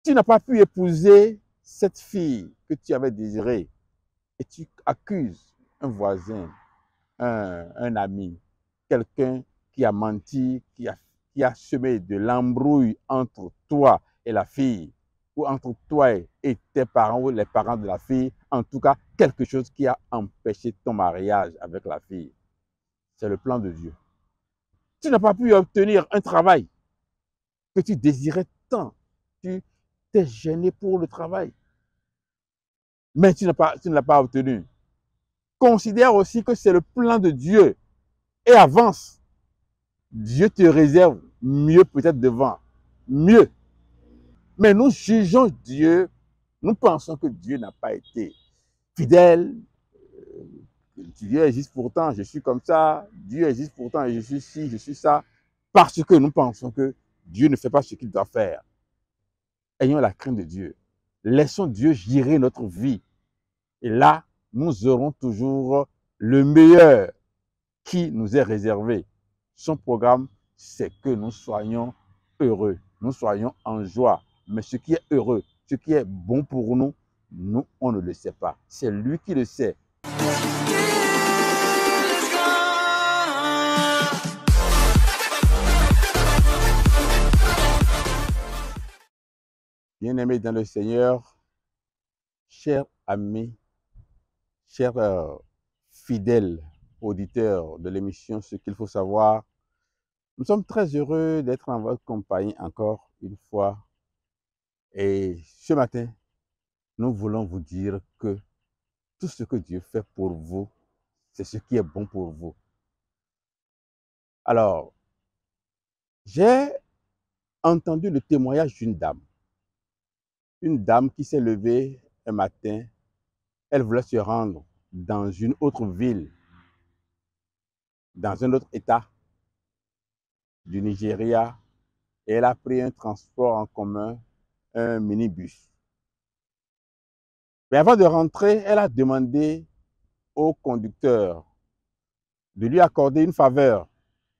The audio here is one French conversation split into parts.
Tu n'as pas pu épouser cette fille que tu avais désirée et tu accuses un voisin, un ami, quelqu'un qui a menti, qui a semé de l'embrouille entre toi et la fille, ou entre toi et tes parents, ou les parents de la fille, en tout cas, quelque chose qui a empêché ton mariage avec la fille. C'est le plan de Dieu. Tu n'as pas pu obtenir un travail que tu désirais tant. Tu t'es gêné pour le travail, mais tu ne l'as pas obtenu. Considère aussi que c'est le plan de Dieu et avance. Dieu te réserve mieux peut-être devant, mieux. Mais nous jugeons Dieu, nous pensons que Dieu n'a pas été fidèle. Dieu existe pourtant, je suis comme ça. Dieu existe pourtant, je suis ci, je suis ça. Parce que nous pensons que Dieu ne fait pas ce qu'il doit faire. Ayons la crainte de Dieu. Laissons Dieu gérer notre vie. Et là, nous aurons toujours le meilleur qui nous est réservé. Son programme, c'est que nous soyons heureux, nous soyons en joie. Mais ce qui est heureux, ce qui est bon pour nous, nous, on ne le sait pas. C'est lui qui le sait. Bien-aimés dans le Seigneur, chers amis, chers fidèles auditeurs de l'émission Ce qu'il faut savoir, nous sommes très heureux d'être en votre compagnie encore une fois. Et ce matin, nous voulons vous dire que tout ce que Dieu fait pour vous, c'est ce qui est bon pour vous. Alors, j'ai entendu le témoignage d'une dame. Une dame qui s'est levée un matin, elle voulait se rendre dans une autre ville, dans un autre État du Nigeria, et elle a pris un transport en commun, un minibus. Mais avant de rentrer, elle a demandé au conducteur de lui accorder une faveur.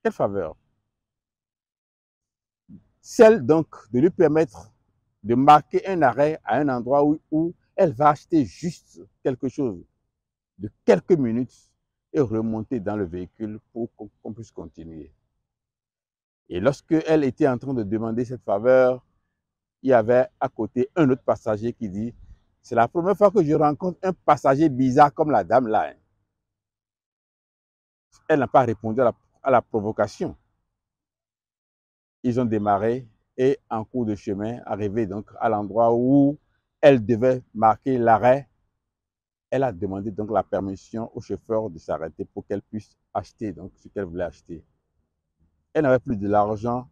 Quelle faveur? Celle donc de lui permettre de marquer un arrêt à un endroit où elle va acheter juste quelque chose de quelques minutes et remonter dans le véhicule pour qu'on puisse continuer. Et lorsque elle était en train de demander cette faveur, il y avait à côté un autre passager qui dit « C'est la première fois que je rencontre un passager bizarre comme la dame là. » Elle n'a pas répondu à la provocation. Ils ont démarré et en cours de chemin, arrivé donc à l'endroit où elle devait marquer l'arrêt, elle a demandé donc la permission au chauffeur de s'arrêter pour qu'elle puisse acheter donc ce qu'elle voulait acheter. Elle n'avait plus de l'argent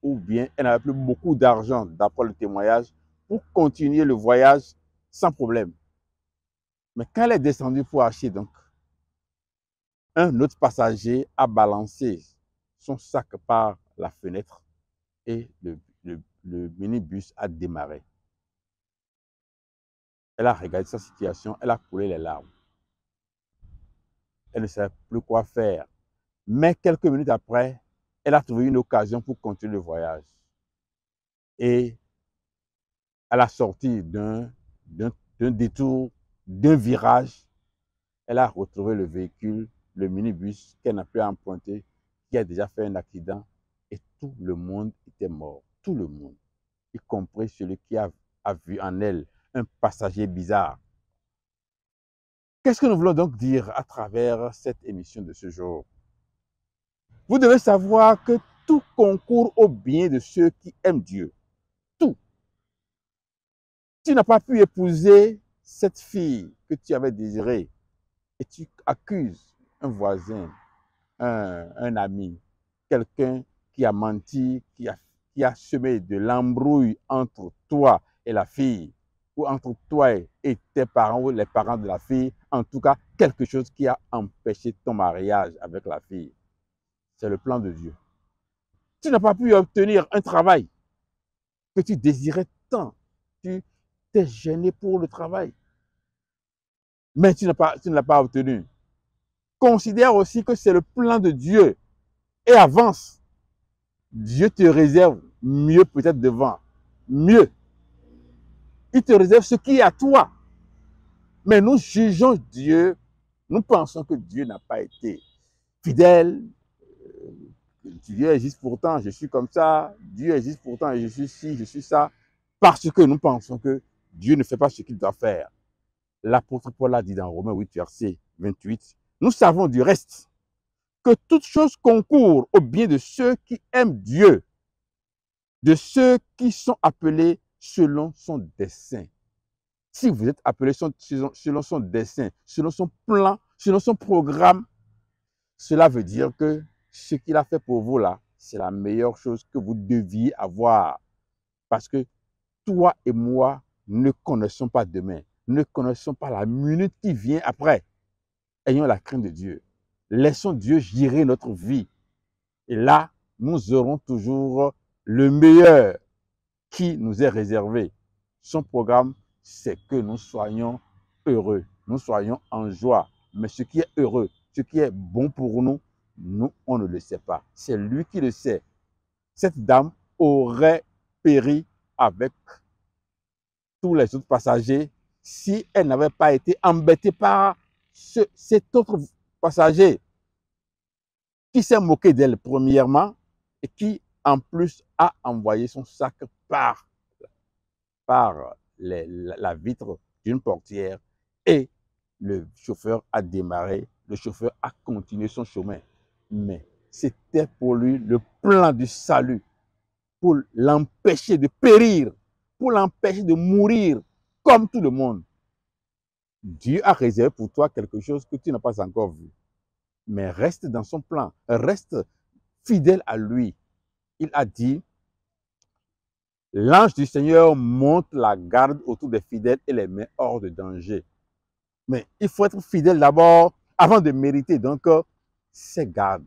ou bien elle n'avait plus beaucoup d'argent d'après le témoignage pour continuer le voyage sans problème. Mais quand elle est descendue pour acheter donc, un autre passager a balancé son sac par la fenêtre et le minibus a démarré. Elle a regardé sa situation, elle a coulé les larmes. Elle ne savait plus quoi faire. Mais quelques minutes après, elle a trouvé une occasion pour continuer le voyage. Et à la sortie d'un détour, d'un virage, elle a retrouvé le véhicule, le minibus qu'elle n'a pu emprunter, qui a déjà fait un accident. Et tout le monde était mort. Tout le monde, y compris celui qui a vu en elle un passager bizarre. Qu'est-ce que nous voulons donc dire à travers cette émission de ce jour? Vous devez savoir que tout concourt au bien de ceux qui aiment Dieu. Tout. Tu n'as pas pu épouser cette fille que tu avais désirée et tu accuses un voisin, un ami, quelqu'un qui a menti, qui a semé de l'embrouille entre toi et la fille, ou entre toi et tes parents, ou les parents de la fille, en tout cas, quelque chose qui a empêché ton mariage avec la fille. C'est le plan de Dieu. Tu n'as pas pu obtenir un travail que tu désirais tant. Tu t'es gêné pour le travail, mais tu ne l'as pas obtenu. Considère aussi que c'est le plan de Dieu et avance. Dieu te réserve mieux peut-être devant, mieux. Il te réserve ce qui est à toi. Mais nous jugeons Dieu, nous pensons que Dieu n'a pas été fidèle. Dieu existe pourtant, je suis comme ça. Dieu existe pourtant, je suis ci, je suis ça. Parce que nous pensons que Dieu ne fait pas ce qu'il doit faire. L'apôtre Paul a dit dans Romains 8, verset 28, nous savons du reste que toute chose concourt au bien de ceux qui aiment Dieu, de ceux qui sont appelés selon son dessein. Si vous êtes appelé selon son dessein, selon son plan, selon son programme, cela veut dire que ce qu'il a fait pour vous là, c'est la meilleure chose que vous deviez avoir. Parce que toi et moi ne connaissons pas demain, ne connaissons pas la minute qui vient après. Ayons la crainte de Dieu. Laissons Dieu gérer notre vie. Et là, nous aurons toujours le meilleur qui nous est réservé. Son programme, c'est que nous soyons heureux, nous soyons en joie. Mais ce qui est heureux, ce qui est bon pour nous, nous, on ne le sait pas. C'est lui qui le sait. Cette dame aurait péri avec tous les autres passagers si elle n'avait pas été embêtée par cet autre passager qui s'est moqué d'elle premièrement et qui en plus a envoyé son sac par la vitre d'une portière et le chauffeur a démarré, le chauffeur a continué son chemin. Mais c'était pour lui le plan du salut, pour l'empêcher de périr, pour l'empêcher de mourir comme tout le monde. Dieu a réservé pour toi quelque chose que tu n'as pas encore vu. Mais reste dans son plan, reste fidèle à lui. Il a dit, l'ange du Seigneur monte la garde autour des fidèles et les met hors de danger. Mais il faut être fidèle d'abord avant de mériter. Donc, ces gardes,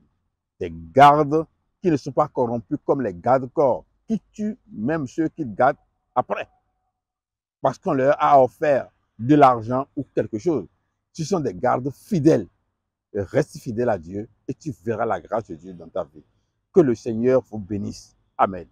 des gardes qui ne sont pas corrompus comme les gardes-corps, qui tuent même ceux qui gardent après. Parce qu'on leur a offert de l'argent ou quelque chose. Ce sont des gardes fidèles. Reste fidèle à Dieu et tu verras la grâce de Dieu dans ta vie. Que le Seigneur vous bénisse. Amen.